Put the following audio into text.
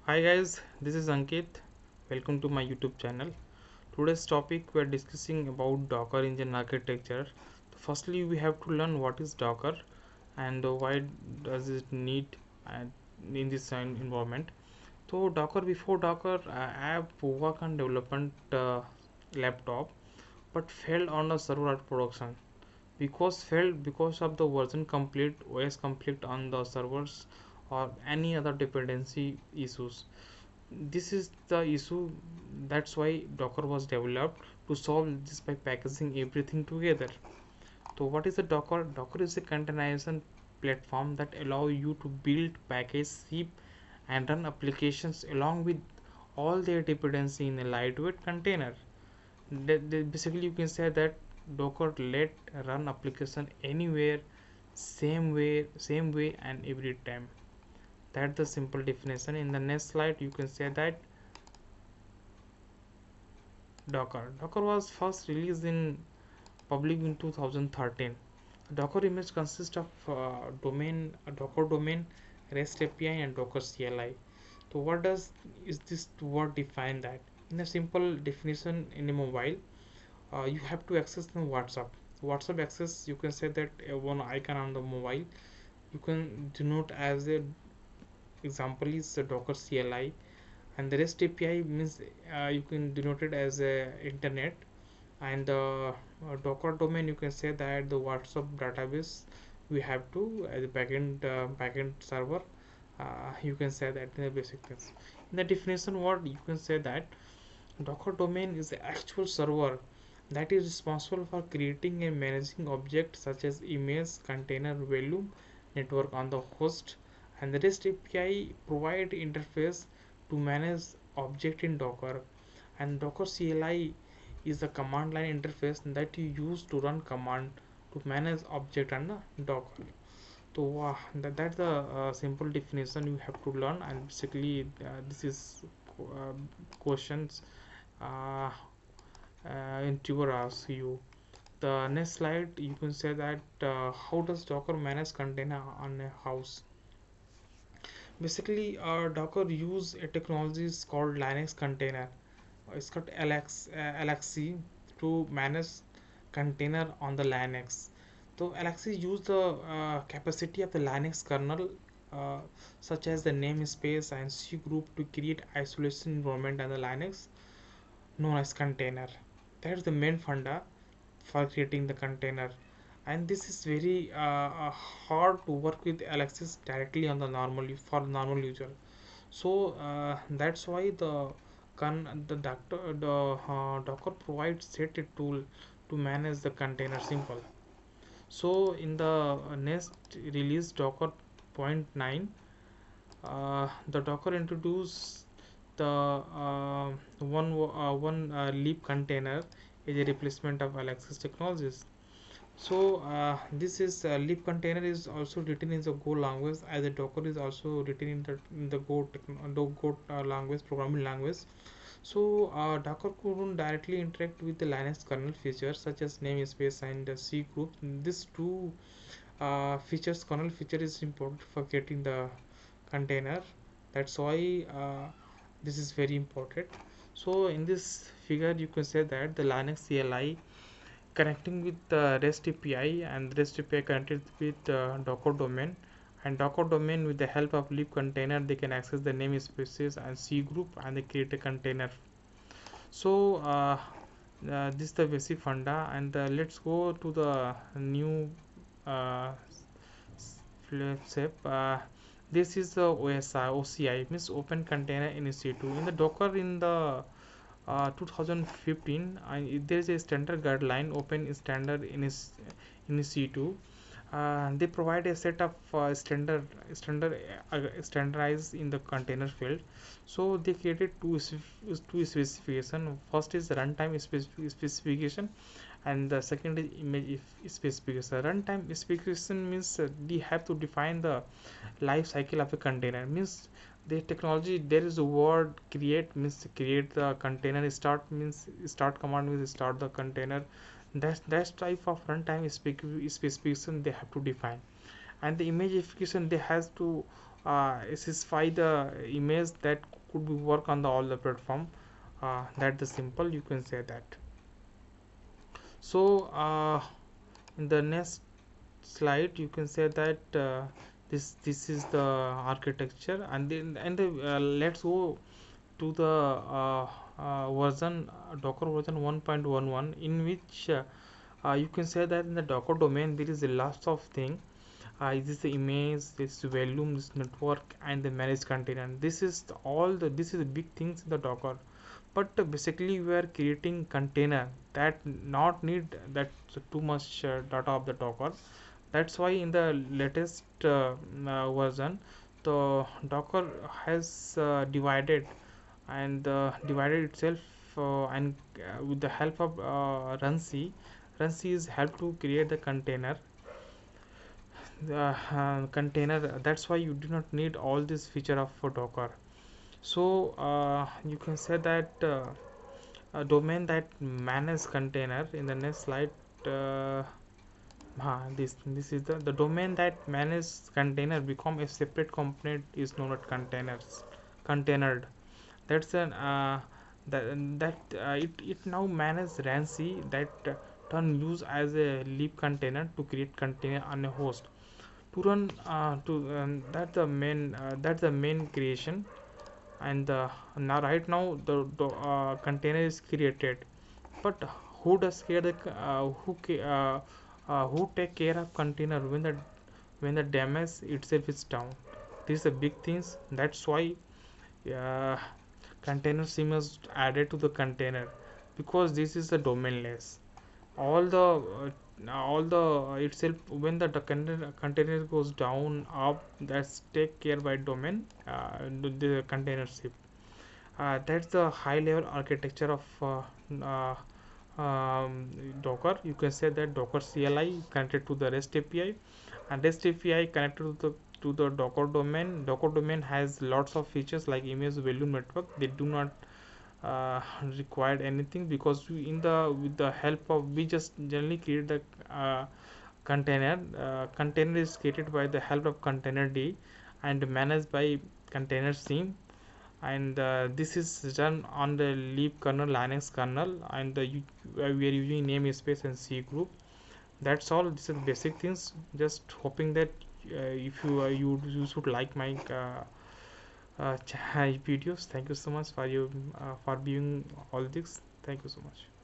Hi guys, this is Ankit. Welcome to my YouTube channel. Today's topic we are discussing about Docker engine architecture. Firstly, we have to learn what is Docker and why does it need in this environment. So before Docker, I have worked on development laptop, but failed on a server at production. Failed because of the version complete, OS complete on the servers, or any other dependency issues. This is the issue. That's why Docker was developed, to solve this by packaging everything together. So what is a Docker is a containerization platform that allow you to build, package, ship and run applications along with all their dependency in a lightweight container. Basically you can say that Docker let run application anywhere, same way and every time. That's the simple definition. In the next slide you can say that Docker was first released in public in 2013. Docker image consists of a Docker domain, REST API, and Docker CLI. So, what does is this word define that? In a simple definition, in a mobile, you have to access the WhatsApp. WhatsApp access, you can say that one icon on the mobile. You can denote as a example is the Docker CLI, and the REST API means you can denote it as a internet, and the Docker domain you can say that the WhatsApp database we have to as a backend server. You can say that in the basic things. In the definition word you can say that Docker domain is the actual server that is responsible for creating and managing objects such as image, container, volume, network on the host, and the REST API provide interface to manage object in Docker, and Docker CLI is the command line interface that you use to run command to manage object under Docker. So that's the simple definition you have to learn, and basically this is questions uh, interviewer asks you. The next slide you can say that how does Docker manage container on a house. Basically Docker use a technology called Linux container. It's got LXC to manage container on the Linux. So LXC use the capacity of the Linux kernel, uh, such as the namespace and C group, to create isolation environment on the Linux known as container. That's the main funda for creating the container, and this is very hard to work with Alexis directly on the normal user. So that's why Docker provides set a tool to manage the container simple. So in the next release Docker point 9, the Docker introduced the one libcontainer is a replacement of Alexis technologies. So this is libcontainer is also written in the Go language, as a Docker is also written in the Go language, programming language. So Docker couldn't directly interact with the Linux kernel features such as namespace and C group. These two features, kernel feature, is important for getting the container. That's why this is very important. So in this figure you can say that the Linux CLI connecting with the REST API, and REST API connected with Docker domain, and Docker domain with the help of libcontainer they can access the namespaces and C group, and they create a container. So this is the basic funda, and let's go to the new uh, step. This is the OCI means Open Container Initiative. In the Docker in the 2015, there is a standard guideline, Open Standard Initiative. They provide a set of standardized in the container field. So they created two specification. First is runtime specification, and the second is image specification. Runtime specification means we have to define the life cycle of a container. Means the technology, there is a word create, means create the container. Start means start command means start the container. That's type of runtime specification they have to define. And the image specification, they has to specify the image that could be work on the all the platform. That the simple you can say that. So in the next slide you can say that this is the architecture, and then let's go to the version Docker version 1.11, in which you can say that in the Docker domain there is a lots of thing. This is the image, this volume, this network, and the managed container. This is this is the big things in the Docker. But basically we are creating container that not need that too much data of the Docker. That's why in the latest version the Docker has divided and divided itself, and with the help of runC is help to create the container. That's why you do not need all this feature of Docker. So you can say that a domain that manage container in the next slide. This is the domain that manage container become a separate component is known as containerd. That's an it now manage runC that turn use as a libcontainer to create container on a host to run to that's the main creation. And now right now the container is created, but who does care the who take care of container when the damage itself is down? These are big things. That's why uh, containerd-shim is added to the container, because this is the domainless. All the itself when the container goes down up, that's take care by domain, the containerd-shim. That's the high level architecture of Docker. You can say that Docker CLI connected to the REST API, and REST API connected to the Docker domain. Docker domain has lots of features like image volume network. They do not require anything, because in the with the help of we just generally create the container. Container is created by the help of containerd and managed by containerd-shim, and this is run on the libkernel Linux kernel, and we are using namespace and cgroup. That's all. This is basic things. Just hoping that if you should like my videos. Thank you so much for you for viewing all this. Thank you so much.